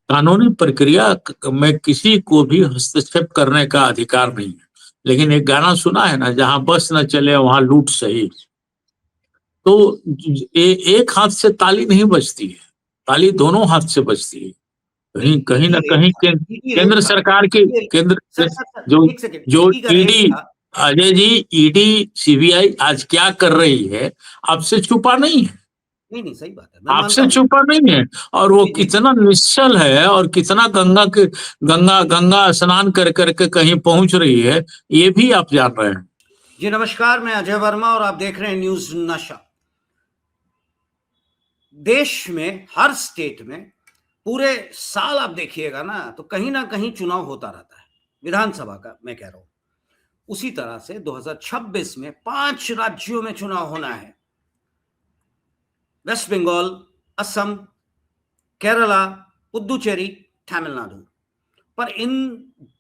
कानूनी प्रक्रिया में किसी को भी हस्तक्षेप करने का अधिकार नहीं है। लेकिन एक गाना सुना है ना, जहां बस न चले वहां लूट सही। तो एक हाथ से ताली नहीं बजती है, ताली दोनों हाथ से बजती है। कहीं कहीं ना ईडी रेड कहीं था, ईडी रेड केंद्र था। सरकार की सर केंद्र सर सर जो एक सेकंड, जो ईडी का रेड ईडी, था। अजय जी, ईडी सीबीआई आज क्या कर रही है आपसे छुपा नहीं है, नहीं नहीं, सही बात है, मैं मानता आपसे हूँ। छुपा नहीं है। और वो जी जी जी। कितना निश्चल है और कितना गंगा गंगा स्नान कर करके कहीं पहुंच रही है, ये भी आप जान रहे हैं। जी नमस्कार, मैं अजय वर्मा और आप देख रहे हैं न्यूज नशा। देश में हर स्टेट में पूरे साल आप देखिएगा ना कहीं चुनाव होता रहता है, विधानसभा का मैं कह रहा हूं। उसी तरह से 2026 में 5 राज्यों में चुनाव होना है। वेस्ट बंगाल, असम, केरला, पुदुचेरी, तमिलनाडु। पर इन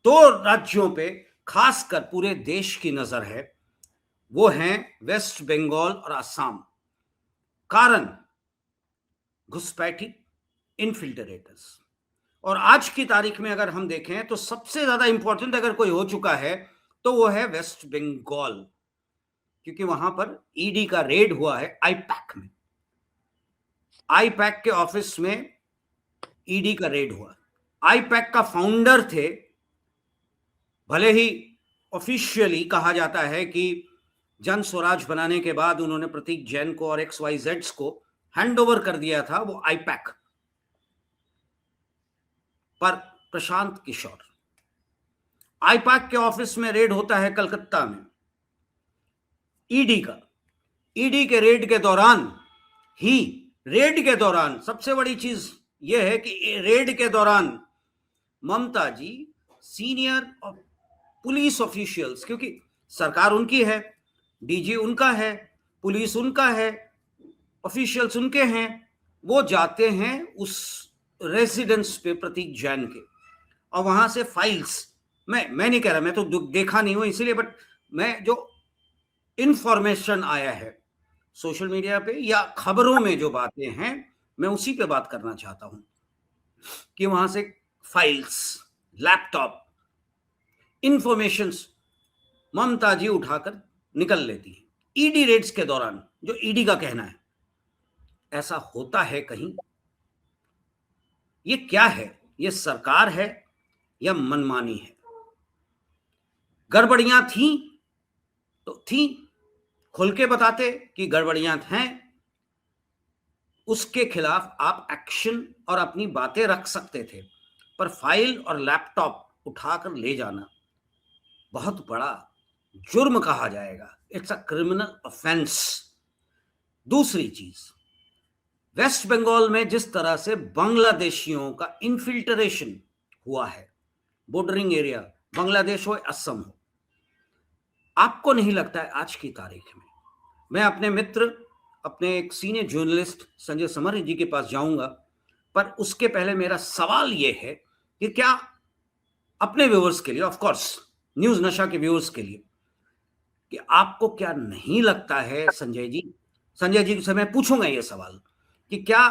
2 राज्यों पे खासकर पूरे देश की नजर है, वो हैं वेस्ट बंगाल और असम। कारण घुसपैठी, इनफिल्ट्रेटर्स। और आज की तारीख में अगर हम देखें तो सबसे ज्यादा इंपॉर्टेंट अगर कोई हो चुका है तो वो है वेस्ट बंगाल, क्योंकि वहां पर ईडी का रेड हुआ है आईपैक में। आईपैक के ऑफिस में ईडी का रेड हुआ। आईपैक का फाउंडर थे, भले ही ऑफिशियली कहा जाता है कि जन स्वराज बनाने के बाद उन्होंने प्रतीक जैन को और XYZ को हैंड ओवर कर दिया था वो आईपैक पर। प्रशांत किशोर, आईपैक के ऑफिस में रेड होता है कलकत्ता में ईडी का। ईडी के रेड के दौरान सबसे बड़ी चीज यह है कि रेड के दौरान ममता जी सीनियर पुलिस ऑफिशियल्स, क्योंकि सरकार उनकी है, डीजी उनका है, पुलिस उनका है, ऑफिशियल्स उनके हैं, वो जाते हैं उस रेजिडेंस पे प्रतीक जैन के, और वहां से फाइल्स, मैं नहीं कह रहा, मैं तो देखा नहीं हूं इसलिए, बट मैं जो इंफॉर्मेशन आया है सोशल मीडिया पे या खबरों में जो बातें हैं, मैं उसी पे बात करना चाहता हूं कि वहां से फाइल्स, लैपटॉप, इंफॉर्मेशंस ममता जी उठाकर निकल लेती है ईडी रेड्स के दौरान, जो ईडी का कहना है। ऐसा होता है कहीं? ये क्या है? ये सरकार है या मनमानी है? गड़बड़ियां थी तो थी, खुल के बताते कि गड़बड़ियां हैं, उसके खिलाफ आप एक्शन और अपनी बातें रख सकते थे। पर फाइल और लैपटॉप उठाकर ले जाना बहुत बड़ा जुर्म कहा जाएगा, इट्स अ क्रिमिनल ऑफेंस। दूसरी चीज, वेस्ट बंगाल में जिस तरह से बांग्लादेशियों का इन्फिल्ट्रेशन हुआ है, बॉर्डरिंग एरिया, बांग्लादेश हो असम हो, आपको नहीं लगता है आज की तारीख में? मैं अपने मित्र, अपने एक सीनियर जर्नलिस्ट संजय समर जी के पास जाऊंगा, पर उसके पहले मेरा सवाल यह है कि क्या अपने व्यूअर्स के लिए, ऑफ कोर्स न्यूज नशा के व्यूअर्स के लिए, कि आपको क्या नहीं लगता है संजय जी से मैं पूछूंगा यह सवाल कि क्या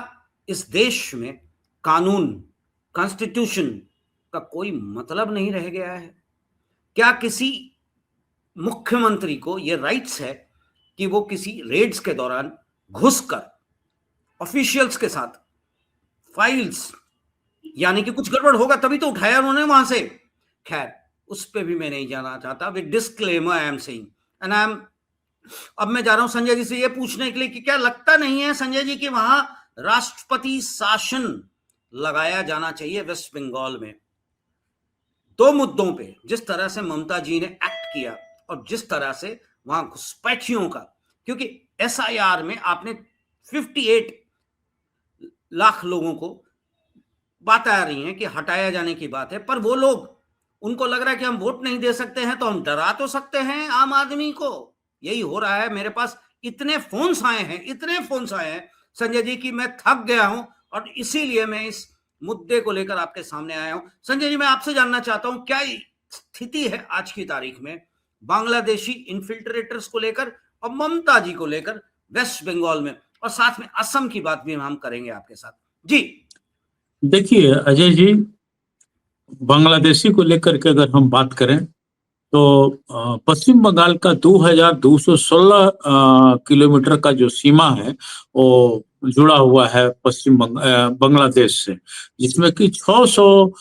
इस देश में कानून, कॉन्स्टिट्यूशन का कोई मतलब नहीं रह गया है? क्या किसी मुख्यमंत्री को यह राइट्स है कि वो किसी रेड्स के दौरान घुसकर ऑफिशियल्स के साथ फाइल्स, यानी कि कुछ गड़बड़ होगा तभी तो उठाया उन्होंने वहां से। खैर, उस पर भी मैं नहीं जाना चाहता, with disclaimer I am saying, and I am, अब मैं जा रहा हूं संजय जी से यह पूछने के लिए कि क्या लगता नहीं है संजय जी कि वहां राष्ट्रपति शासन लगाया जाना चाहिए वेस्ट बंगाल में? 2 मुद्दों पे जिस तरह से ममता जी ने एक्ट किया और जिस तरह से वहां घुसपैठियों का, क्योंकि SIR में आपने 58 लाख लोगों को बात आ रही है कि हटाया जाने की बात है, पर वो लोग, उनको लग रहा है कि हम वोट नहीं दे सकते हैं तो हम डरा तो सकते हैं आम आदमी को। यही हो रहा है। मेरे पास इतने फोन्स आए हैं संजय जी की मैं थक गया हूं, और इसीलिए मैं इस मुद्दे को लेकर आपके सामने आया हूं। संजय जी, मैं आपसे जानना चाहता हूं क्या स्थिति है आज की तारीख में बांग्लादेशी इन्फिल्ट्रेटर्स को लेकर और ममता जी को लेकर वेस्ट बंगाल में, और साथ में असम की बात भी हम करेंगे आपके साथ। जी देखिए अजय जी, बांग्लादेशी को लेकर के अगर हम बात करें तो पश्चिम बंगाल का 2216 किलोमीटर का जो सीमा है वो जुड़ा हुआ है बांग्लादेश से, जिसमें कि 600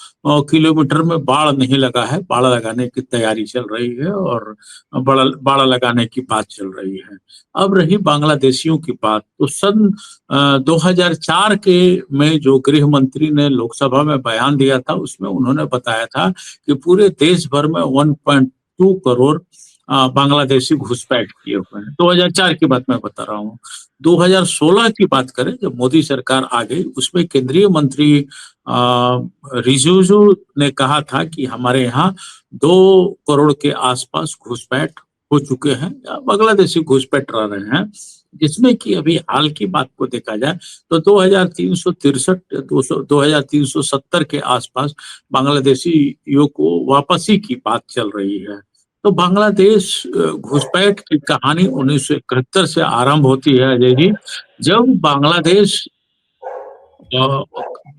किलोमीटर में बाढ़ नहीं लगा है। बाढ़ लगाने की तैयारी चल रही है और बाढ़ लगाने की बात चल रही है। अब रही बांग्लादेशियों की बात, तो सन 2004 के में जो गृह मंत्री ने लोकसभा में बयान दिया था, उसमें उन्होंने बताया था कि पूरे देश भर में 1.2 करोड़ बांग्लादेशी घुसपैठ किए हुए हैं। 2004 की बात मैं बता रहा हूँ। 2016 की बात करें, जब मोदी सरकार आ गई, उसमें केंद्रीय मंत्री रिजिजू ने कहा था कि हमारे यहाँ 2 करोड़ के आसपास घुसपैठ हो चुके हैं या बांग्लादेशी घुसपैठ रह रहे हैं, जिसमें कि अभी हाल की बात को देखा जाए तो 2363 2370 के आसपास बांग्लादेशियों को वापसी की बात चल रही है। तो बांग्लादेश घुसपैठ की कहानी 1971 से आरंभ होती है अजय जी, जब बांग्लादेश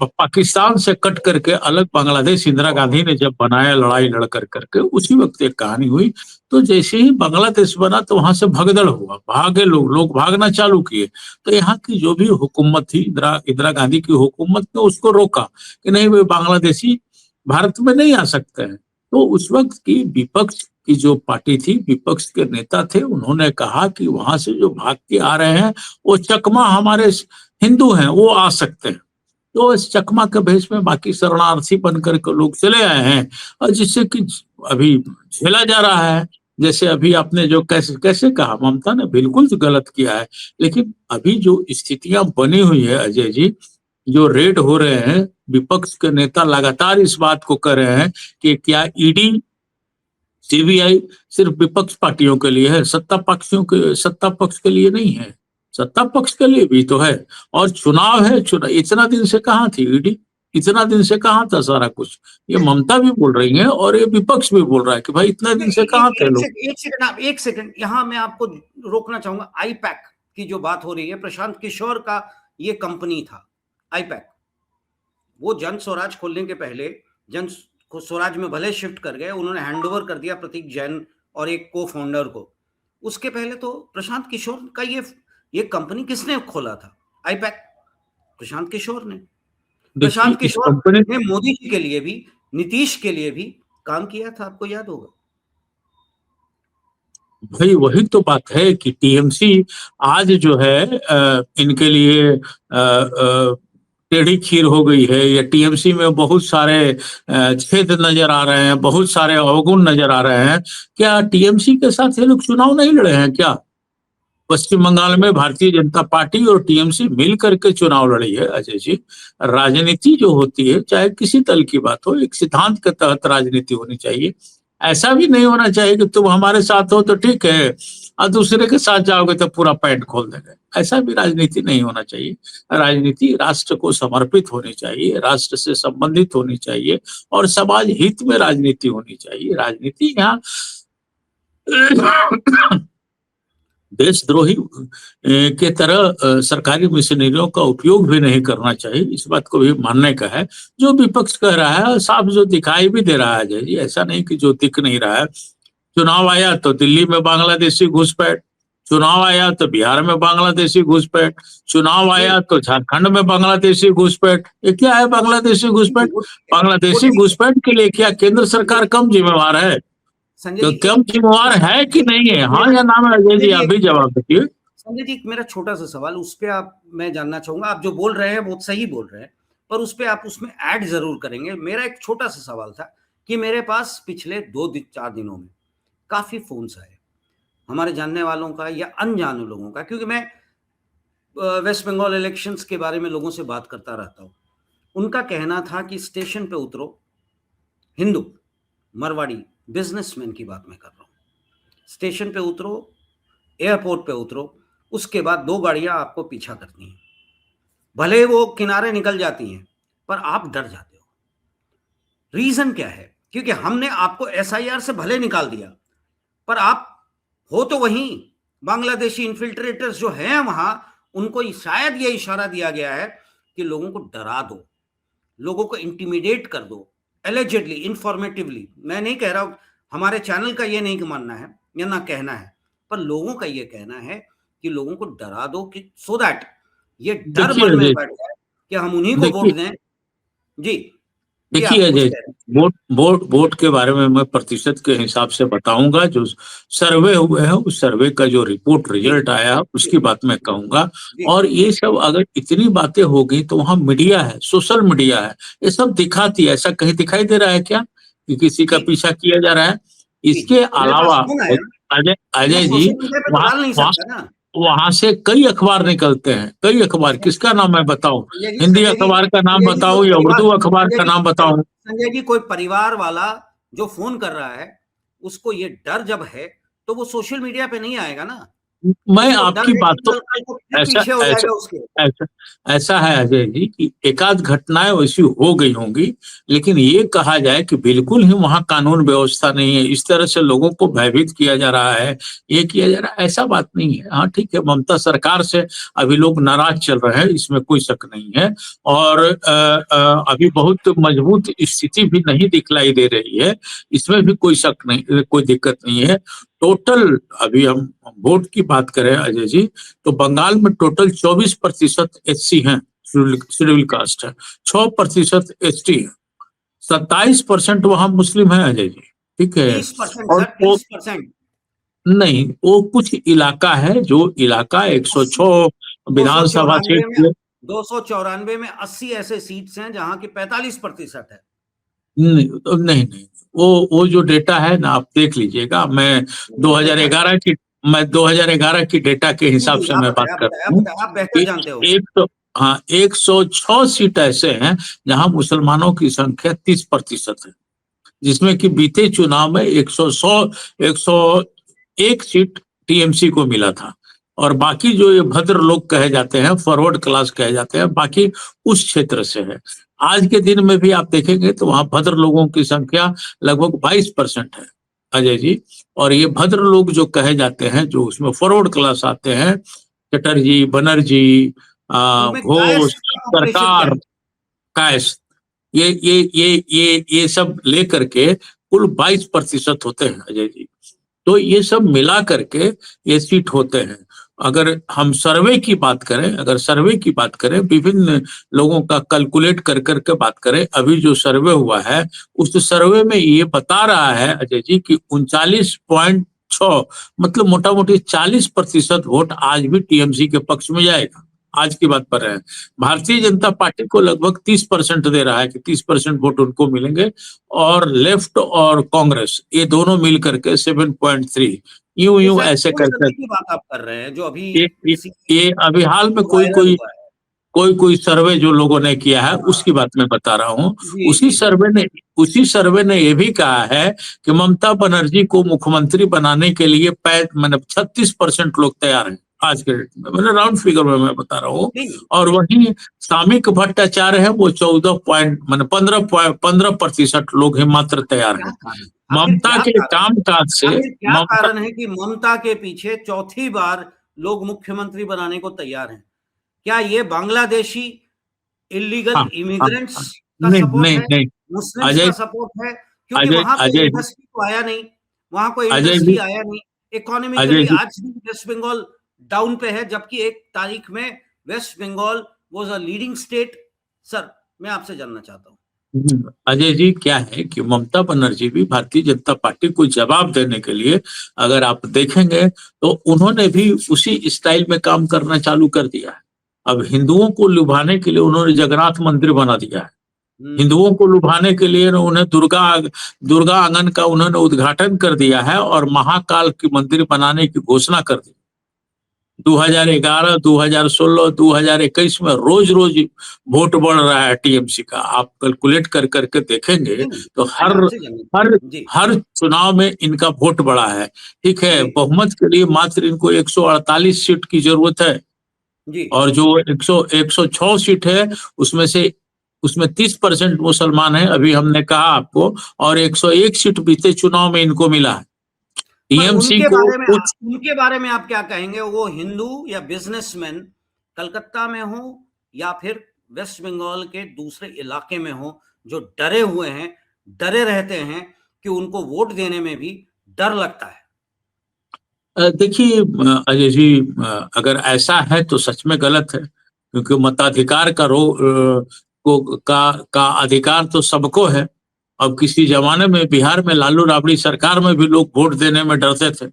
पाकिस्तान से कट करके अलग बांग्लादेश इंदिरा गांधी ने जब बनाया, लड़ाई लड़ करके उसी वक्त एक कहानी हुई। तो जैसे ही बांग्लादेश बना तो वहां से भगदड़ हुआ, भागे लोग भागना चालू किए। तो यहाँ की जो भी हुकूमत थी, इंदिरा गांधी की हुकूमत ने उसको रोका कि नहीं, वे बांग्लादेशी भारत में नहीं आ सकते हैं। तो उस वक्त की विपक्ष की जो पार्टी थी, विपक्ष के नेता थे, उन्होंने कहा कि वहां से जो भाग के आ रहे हैं वो चकमा हमारे हिंदू हैं, वो आ सकते हैं। तो इस चकमा के भेष में बाकी शरणार्थी बनकर के लोग चले आए हैं, और जिससे कि अभी झेला जा रहा है। जैसे अभी आपने जो कैसे कैसे कहा, ममता ने बिल्कुल गलत किया है, लेकिन अभी जो स्थितियां बनी हुई है अजय जी, जो रेड हो रहे हैं, विपक्ष के नेता लगातार इस बात को कर रहे हैं कि क्या ईडी सीबीआई सिर्फ विपक्ष पार्टियों के लिए है, सत्ता पक्ष के लिए नहीं है। सत्ता पक्ष के लिए भी तो है। और चुनाव है, चुनाव इतना दिन से कहाँ थी ईडी, इतना दिन से कहाँ था सारा कुछ। ये ममता भी बोल रही है और ये विपक्ष भी बोल रहा है कि भाई इतना दिन से कहाँ थे लोग। एक सेकंड यहाँ मैं आपको रोकना चाहूंगा। आईपैक की जो बात हो रही है, प्रशांत किशोर का ये कंपनी था आईपैक। वो जन स्वराज खोलने के पहले जन स्वराज में भले शिफ्ट कर गए, उन्होंने हैंडओवर कर दिया प्रतीक जैन और एक को फाउंडर को। उसके पहले तो प्रशांत किशोर का ये कंपनी किसने खोला था? आईपैक प्रशांत किशोर ने। देखिए प्रशांत इस किशोर कंपनी, ने मोदी जी के लिए भी, नीतीश के लिए भी काम किया था, आपको याद होगा। भाई वही तो बात है कि टीएमसी आज जो है इनके लिए टेढ़ी खीर हो गई है। या टीएमसी में बहुत सारे छेद नजर आ रहे हैं, बहुत सारे अवगुण नजर आ रहे हैं। क्या टीएमसी के साथ ये लोग चुनाव नहीं लड़े हैं क्या? पश्चिम बंगाल में भारतीय जनता पार्टी और टीएमसी मिल करके चुनाव लड़ी है अजय जी। राजनीति जो होती है, चाहे किसी दल की बात हो, एक सिद्धांत के तहत राजनीति होनी चाहिए। ऐसा भी नहीं होना चाहिए कि तुम हमारे साथ हो तो ठीक है और दूसरे के साथ जाओगे तो पूरा पैंट खोल देंगे। ऐसा भी राजनीति नहीं होना चाहिए। राजनीति राष्ट्र को समर्पित होनी चाहिए, राष्ट्र से संबंधित होनी चाहिए और समाज हित में राजनीति होनी चाहिए। राजनीति यहाँ देशद्रोही के तरह सरकारी मिशनरियों का उपयोग भी नहीं करना चाहिए, इस बात को भी मानने का है। जो विपक्ष कह रहा है साफ जो दिखाई भी दे रहा है जी, ऐसा नहीं कि जो दिख नहीं रहा है। चुनाव आया तो दिल्ली में बांग्लादेशी घुसपैठ, चुनाव आया तो बिहार में बांग्लादेशी घुसपैठ, चुनाव आया तो झारखंड में बांग्लादेशी घुसपैठ। ये क्या है बांग्लादेशी घुसपैठ? बांग्लादेशी घुसपैठ के लिए क्या केंद्र सरकार कम जिम्मेवार है? संजय तो जी कम जिम्मेवार है कि नहीं है? हाँ या ना में अजय जी आप भी जवाब दीजिए। संजय जी मेरा छोटा सा सवाल, उस पर आप, मैं जानना चाहूंगा, आप जो बोल रहे हैं बहुत सही बोल रहे हैं, पर उस पर आप उसमें ऐड जरूर करेंगे। मेरा एक छोटा सा सवाल था कि मेरे पास पिछले 2-4 दिनों में काफी फोन्स आए हमारे जानने वालों का या अनजाने लोगों का, क्योंकि मैं वेस्ट बंगाल इलेक्शंस के बारे में लोगों से बात करता रहता हूँ। उनका कहना था कि स्टेशन पे उतरो, हिंदू मरवाड़ी बिजनेसमैन की बात मैं कर रहा हूँ, स्टेशन पे उतरो, एयरपोर्ट पे उतरो, उसके बाद 2 गाड़ियां आपको पीछा करती हैं। भले वो किनारे निकल जाती हैं पर आप डर जाते हो। रीजन क्या है? क्योंकि हमने आपको एसआईआर से भले निकाल दिया, पर आप हो तो वहीं। बांग्लादेशी इन्फिल्ट्रेटर्स जो हैं वहां, उनको शायद ये इशारा दिया गया है कि लोगों को डरा दो, लोगों को इंटिमिडेट कर दो, एलिजेडली, इंफॉर्मेटिवली। मैं नहीं कह रहा हूं, हमारे चैनल का ये नहीं मानना है या ना कहना है, पर लोगों का ये कहना है कि लोगों को डरा दो, कि सो दैट ये डर देखिए मन में अजय, बैठ जाए कि हम उन्हीं को वोट देखिए दें। जी, जी, देखिए आप कुछ अजय, कह रहे वोट वोट वोट के बारे में मैं प्रतिशत के हिसाब से बताऊंगा। जो सर्वे हुए हैं उस सर्वे का जो रिपोर्ट हैं। जी, रिजल्ट आया जी, उसकी बात मैं कहूंगा। जी, और ये सब अगर इतनी बातें होगी तो वहां मीडिया है, सोशल मीडिया है, ये सब दिखाती है। ऐसा कहीं दिखाई दे रहा है क्या कि किसी का जी, पीछा किया जा रहा है? जी, जी, इसके तो मेरे पास अलावा फोन आया ना, अजय मैं अजय जी, सोशल मीडिया पे तो वहां डाल नहीं वहां सकता ना। वहां से कई अखबार निकलते हैं, कई अखबार। किसका नाम मैं बताऊं? हिंदी संजय जी, अखबार का नाम संजय जी कोई बताऊं या परिवार, उर्दू अखबार संजय का जी, नाम बताऊं? संजय जी कोई परिवार वाला जो फोन कर रहा है, उसको ये डर जब है, तो वो सोशल मीडिया पे नहीं आएगा ना। मैं उसको डर आपकी है बात कि तो कल कल को फिर ऐसा पीछे हो ऐसा जाएगा उसके। ऐसा ऐसा है अजय जी कि एकाध घटनाएं वैसी हो गई होंगी, लेकिन ये कहा जाए कि बिल्कुल ही वहां कानून व्यवस्था नहीं है, इस तरह से लोगों को भयभीत किया जा रहा है, ये किया जा रहा है, ऐसा बात नहीं है। हाँ ठीक है, ममता सरकार से अभी लोग नाराज चल रहे हैं, इसमें कोई शक नहीं है। और अभी बहुत मजबूत स्थिति भी नहीं दिखलाई दे रही है, इसमें भी कोई शक नहीं, कोई दिक्कत नहीं है। टोटल अभी हम वोट की बात करें अजय जी, तो बंगाल में टोटल 24% SC हैं, शेड्यूल कास्ट है, 6% ST है, 27% वहां मुस्लिम है अजय जी। ठीक है। 30% और सर, वो 30%। नहीं, वो कुछ इलाका है, जो इलाका 80, 106 दो सौ विधानसभा चौरानवे में क्षेत्र। 294 में 80 ऐसे सीट्स हैं जहां की 45% है। नहीं नहीं नहीं, वो जो डेटा है ना, आप देख लीजिएगा। मैंने देखा है। मैं 2011 की डेटा के जी, हिसाब जी, से आप मैं बात बताएं, आप कर बताएं, आप रहा हूँ। बताएं, आप बेहतर एक जानते होंगे। एक तो हाँ, 106 सीट ऐसे हैं जहां मुसलमानों की संख्या 30% है, जिसमें कि बीते चुनाव में 101 सीट TMC को मिला था। और बाकी जो ये भद्र लोग कहे जाते हैं, फॉरवर्ड क्लास कहे जाते हैं, बाकी उस क्षेत्र से है। आज के दिन में भी आप देखेंगे तो वहां भद्र लोगों की संख्या लगभग 22% है अजय जी। और ये भद्र लोग जो कहे जाते हैं, जो उसमें फॉरवर्ड क्लास आते हैं, चटर्जी, बनर्जी, उनमें घोष, कास्ट का पॉपुलेशन क्या सरकार, है? कैश, ये सब लेकर के कुल 22% होते हैं अजय जी। तो ये सब मिला करके ये सीट होते हैं। अगर हम सर्वे की बात करें, अगर सर्वे की बात करें, विभिन्न लोगों का कैलकुलेट कर करके बात करें, अभी जो सर्वे हुआ है उस सर्वे में ये बता रहा है अजय जी कि 39.6, मतलब मोटा मोटी 40% वोट आज भी TMC के पक्ष में जाएगा। आज की बात पर है, भारतीय जनता पार्टी को लगभग 30% दे रहा है कि 30% वोट उनको मिलेंगे। और लेफ्ट और कांग्रेस ये दोनों मिल करके 7.3, यूं ये यूं शायद ऐसे सोनभद्र करके। की बात आप कर रहे हैं, जो अभी ये ये, किसी ये अभी हाल में कोई वायरल कोई हुआ है। कोई कोई सर्वे जो लोगों ने किया है हाँ, उसकी बात मैं बता रहा हूँ। जी, उसी जी, जी। सर्वे ने उसी सर्वे ने यह भी कहा है कि ममता बनर्जी को मुख्यमंत्री बनाने के लिए मतलब 36% लोग तैयार हैं आज के डेट में, मतलब राउंड फिगर में मैं बता रहा हूँ। नहीं, और वहीं सामिक भट्टाचार्य है, वो 15% लोग ही मात्र तैयार क्या हैं। कारण, ममता के कामकाज से आखिर क्या ममता कारण है कि ममता के पीछे चौथी बार लोग मुख्यमंत्री बनाने को तैयार हैं? क्या ये बांग्लादेशी हाँ इलीगल हाँ इमिग्रेंट्स हाँ, का नहीं सपोर्ट नहीं है, नहीं, मुस्लिम्स अजय का सपोर्ट है? क्योंकि अजय वहां कोई अजय इंडस्ट्री तो आया नहीं, वहां कोई अजय इंडस्ट्री जी आया नहीं। अजय इकोनॉमिकली जी आज भी वेस्ट बंगाल डाउन पे है, जबकि एक तारीख में West Bengal was a leading state. Sir, मैं आपसे जानना चाहता हूँ। अजय जी, क्या है कि ममता बनर्जी भी भारतीय जनता पार्टी को जवाब देने के लिए, अगर आप देखेंगे तो उन्होंने भी उसी स्टाइल में काम करना चालू कर दिया है। अब हिंदुओं को लुभाने के लिए उन्होंने जगन्नाथ मंदिर बना दिया है। हम्म। हिंदुओं को लुभाने के लिए उन्हें दुर्गा दुर्गा आंगन का उन्होंने उद्घाटन कर दिया है और महाकाल की मंदिर बनाने की घोषणा कर दी। 2011, 2016, 2021 में रोज रोज वोट बढ़ रहा है TMC का। आप कैलकुलेट कर करके देखेंगे नहीं, तो मैं हर आपसे जानना हर जी, हर चुनाव में इनका वोट बढ़ा है। ठीक है, जी, बहुमत के लिए मात्र इनको 148 सीट की जरूरत है। जी। और जो 106 सीट है उसमें 30% मुसलमान है, अभी हमने कहा आपको। और 101 सीट बीते चुनाव में इनको मिला है। पर TMC को कुछ उनके बारे में आप क्या कहेंगे? वो हिंदू या बिजनेसमैन कलकत्ता में हो या फिर वेस्ट बंगाल के दूसरे इलाके में हो जो डरे हुए हैं, डरे रहते हैं कि उनको वोट देने में भी डर लगता है? देखिए अजय जी, अगर ऐसा है तो सच में गलत है, क्योंकि मताधिकार का का अधिकार तो सबको है। अब किसी जमाने में बिहार में लालू राबड़ी सरकार में भी लोग वोट देने में डरते थे,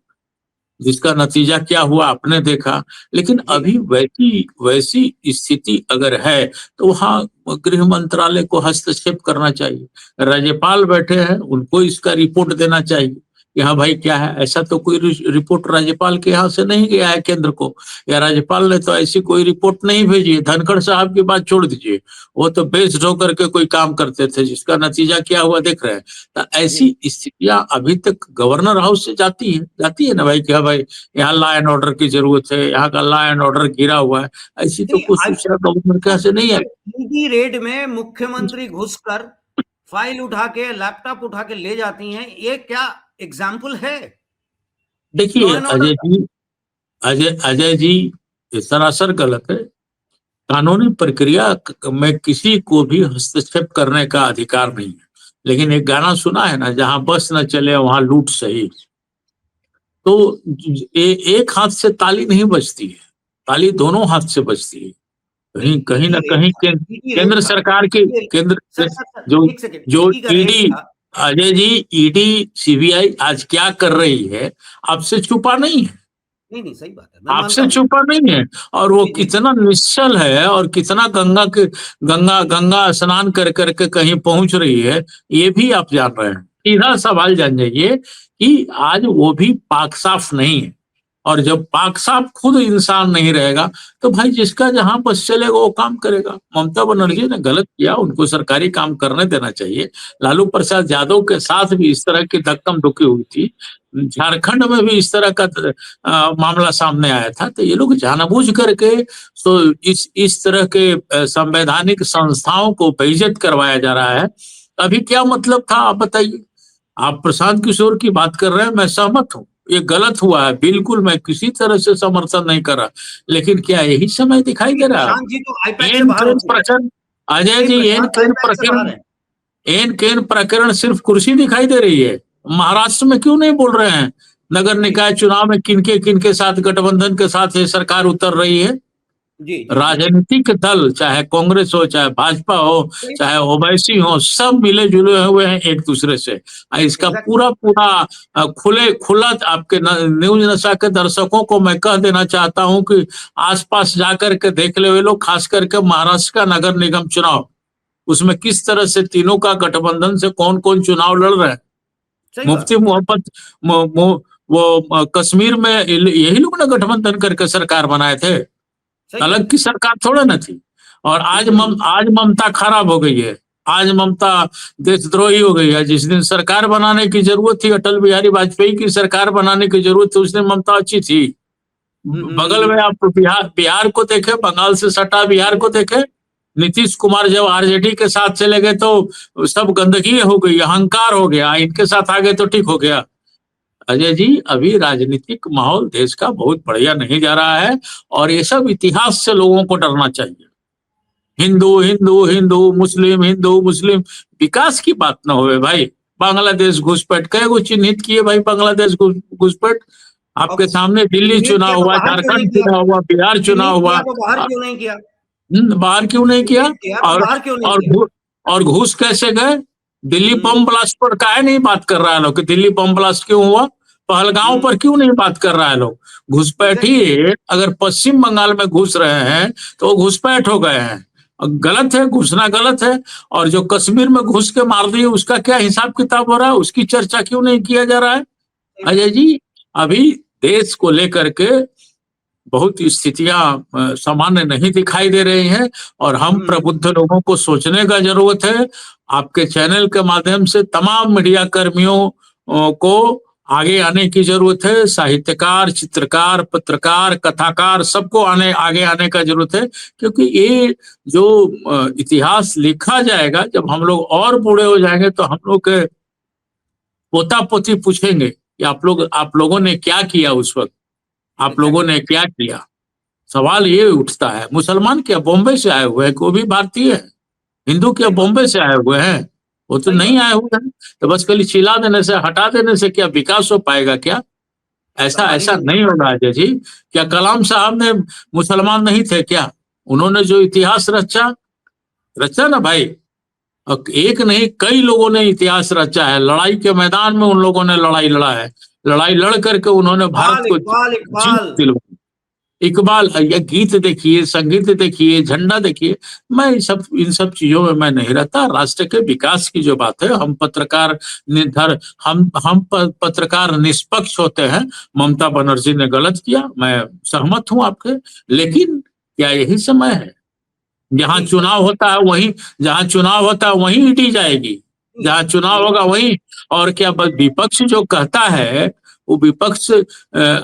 जिसका नतीजा क्या हुआ आपने देखा। लेकिन जी। अभी वैसी वैसी स्थिति अगर है तो वहाँ गृह मंत्रालय को हस्तक्षेप करना चाहिए। राज्यपाल बैठे हैं, उनको इसका रिपोर्ट देना चाहिए कि हाँ भाई क्या है। ऐसा तो कोई रिपोर्ट राज्यपाल के यहाँ से नहीं गया है केंद्र को, या राज्यपाल ने तो ऐसी कोई रिपोर्ट नहीं भेजी है। धनखड़ साहब की बात छोड़ दीजिए, वो तो बेस्ड होकर के कोई काम करते थे, जिसका नतीजा क्या हुआ देख रहे हैं। तो जी। ऐसी स्थितियां अभी तक गवर्नर हाउस से जाती है ना भाई, क्या भाई यहाँ लॉ एंड ऑर्डर की जरूरत है, यहाँ का लॉ एंड ऑर्डर गिरा हुआ है। ऐसी तो नहीं, कुछ सूचना गवर्नर के यहाँ से नहीं है। ईडी रेड में मुख्यमंत्री घुसकर फाइल उठा के, लैपटॉप उठा के ले जाती हैं, ये क्या एग्जाम्पल है लॉ देखिए एंड ऑर्डर का? अजय अजय जी, ये सरासर गलत है। कानूनी प्रक्रिया में किसी को भी हस्तक्षेप करने का अधिकार नहीं है। लेकिन एक गाना सुना है ना, जहां बस न चले वहां लूट सही। तो एक हाथ से ताली नहीं बजती है, ताली दोनों हाथ से बजती है। कहीं कहीं ईडी ना रेड कहीं था, ईडी रेड केंद्र था। सरकार के सर केंद्र सर सर, जो एक सेकेंड, जो ईडी का रेड ईडी, था। अजय जी, ईडी सीबीआई आज क्या कर रही है आपसे छुपा नहीं है, नहीं नहीं, सही बात है, मैं मानता आपसे हूँ। छुपा नहीं है। और वो जी जी जी। कितना निश्चल है, और कितना गंगा गंगा स्नान कर करके कहीं पहुंच रही है, ये भी आप जान रहे हैं। सीधा सवाल जान जाइए कि आज वो भी पाक साफ नहीं है। और जब पाक साफ खुद इंसान नहीं रहेगा तो भाई जिसका जहां बस चलेगा वो काम करेगा। ममता जी बनर्जी ने गलत किया, उनको सरकारी काम करने देना चाहिए। लालू प्रसाद यादव के साथ भी इस तरह की धक्कम धुक्की हुई थी, झारखंड में भी इस तरह का मामला सामने आया था। तो ये लोग जानबूझ करके तो इस तरह के संवैधानिक संस्थाओं को बेइज्जत करवाया जा रहा है। अभी क्या मतलब था आप बताइए। आप प्रशांत किशोर की बात कर रहे हैं, मैं सहमत हूँ, ये गलत हुआ है बिल्कुल, मैं किसी तरह से समर्थन नहीं कर रहा। लेकिन क्या यही समय दिखाई दे नहीं, रहा है? प्रशांत जी तो आईपैक से एन बाहर हो केन चुके हैं। प्रकरण, अजय नहीं, जी, प्रशांत आईपैक से बाहर है। एन केन प्रकरण सिर्फ कुर्सी दिखाई दे रही है। महाराष्ट्र में क्यों नहीं बोल रहे हैं नगर जी निकाय चुनाव में किनके साथ गठबंधन के साथ ये सरकार उतर रही है। जी जी जी। राजनीतिक दल, चाहे कांग्रेस हो, चाहे भाजपा हो, सही चाहे बात है। ओवैसी हो, सब मिले जुले हुए हैं एक दूसरे से। इसका एग्जैक्टली। पूरा पूरा खुला आपके न्यूज नशा के दर्शकों को मैं कह देना चाहता हूं कि आसपास जाकर के देख ले वे लोग, खास करके महाराष्ट्र का नगर निगम चुनाव, उसमें किस तरह से तीनों का गठबंधन से कौन कौन चुनाव लड़ रहे हैं। सही मुफ्ती बात है। मोहम्मद वो कश्मीर में यही लोग ने गठबंधन करके सरकार बनाए थे, सही है। अलग की सरकार थोड़ा न थी। और बिल्कुल नहीं। आज ममता खराब हो गई है, आज ममता देशद्रोही हो गई है। जिस दिन सरकार बनाने की जरूरत थी, अटल बिहारी वाजपेयी की सरकार बनाने की जरूरत थी, उस दिन ममता अच्छी थी। बगल में आप बिहार बिहार को देखे, बंगाल से सटा बिहार को देखे। नीतीश कुमार जब आरजेडी के साथ चले गए तो सब गंदगी हो गई, अहंकार हो गया, इनके साथ आ गए तो ठीक हो गया। अजय जी, अभी राजनीतिक माहौल देश का बहुत बढ़िया नहीं जा रहा है, और ये सब इतिहास से लोगों को डरना चाहिए। हिंदू हिंदू हिंदू, मुस्लिम हिंदू मुस्लिम, विकास की बात ना होवे भाई। बांग्लादेश घुसपैठ कई को चिन्हित किए भाई, बांग्लादेश घुसपैठ आपके अब सामने। दिल्ली चिन्हित किया चुनाव तो हुआ, बाहर क्यों नहीं झारखंड किया? चुनाव हुआ, बिहार चुनाव चिन्हित हुआ। किया तो बाहर क्यों नहीं किया? बाहर क्यों नहीं किया? चिन्हित किया तो और बाहर क्यों नहीं और किया? और घूस कैसे गए? दिल्ली हम्म। बम ब्लास्ट पर काहे नहीं बात कर रहा है लोग कि दिल्ली बम ब्लास्ट क्यों हुआ? पहलगांव हम्म। पर क्यों नहीं बात कर रहा है लोग? घुसपैठी एग्जैक्टली। अगर पश्चिम बंगाल में घुस रहे हैं तो वो घुसपैठ हो गए हैं। गलत है, घुसना गलत है। और जो कश्मीर में घुस के मार दिए, उसका क्या हिसाब किताब हो रहा है? उसकी चर्चा क्यों नहीं किया जा रहा है? अजय जी, अभी देश को लेकर के बहुत स्थितियां सामान्य नहीं दिखाई दे रही हैं, और हम हम्म। प्रबुद्ध लोगों को सोचने का जरूरत है। आपके चैनल के माध्यम से तमाम मीडिया कर्मियों को आगे आने की जरूरत है। साहित्यकार, चित्रकार, पत्रकार, कथाकार, सबको आगे आने का जरूरत है। क्योंकि ये जो इतिहास लिखा जाएगा, जब हम लोग और बूढ़े हो जाएंगे तो हम लोग के पोता पोती पूछेंगे कि आप लोगों ने क्या किया उस वक्त, आप लोगों एग्जैक्टली। ने क्या किया। सवाल ये उठता है, मुसलमान क्या बॉम्बे से आए हुए हैं, कोई भी भारतीय है? हिंदू क्या बॉम्बे से आए हुए हैं? वो तो सही नहीं बात। आए हुए हैं। तो बस खाली चिल्ला देने से, हटा देने से क्या विकास हो पाएगा क्या? ऐसा सवाल ही ऐसा नहीं नहीं है। होगा अजय जी। क्या कलाम साहब ने मुसलमान नहीं थे क्या? उन्होंने जो इतिहास रचा, रचा ना भाई। और एक नहीं, कई लोगों ने इतिहास रचा है। लड़ाई के मैदान में उन लोगों ने लड़ाई लड़ा है। लड़ाई लड़ करके उन्होंने भारत इकबाल को इकबाल जीत इकबाल। दिलवाई। इकबाल, ये गीत देखिए, संगीत देखिए, झंडा देखिए। मैं इन सब चीजों में मैं नहीं रहता। राष्ट्र के विकास की जो बात है, हम पत्रकार निर्धर, पत्रकार निष्पक्ष होते हैं। ममता बनर्जी ने गलत किया, मैं सहमत हूं आपके। लेकिन क्या यही समय है? जहां नहीं चुनाव होता है वहीं, जहां चुनाव होता है वहीं ईडी जाएगी। नहीं, जहां चुनाव ये होगा वहीं। और क्या विपक्ष जो कहता है, वो विपक्ष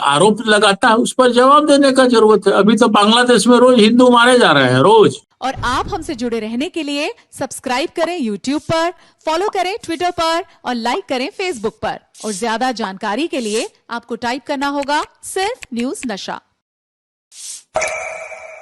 आरोप लगाता है, उस पर जवाब देने का जरूरत है। अभी तो बांग्लादेश में रोज हिंदू मारे जा रहे हैं, रोज। और आप हमसे जुड़े रहने के लिए सब्सक्राइब करें YouTube पर, फॉलो करें ट्विटर पर और लाइक करें Facebook पर। और ज्यादा जानकारी के लिए आपको टाइप करना होगा सिर्फ न्यूज नशा।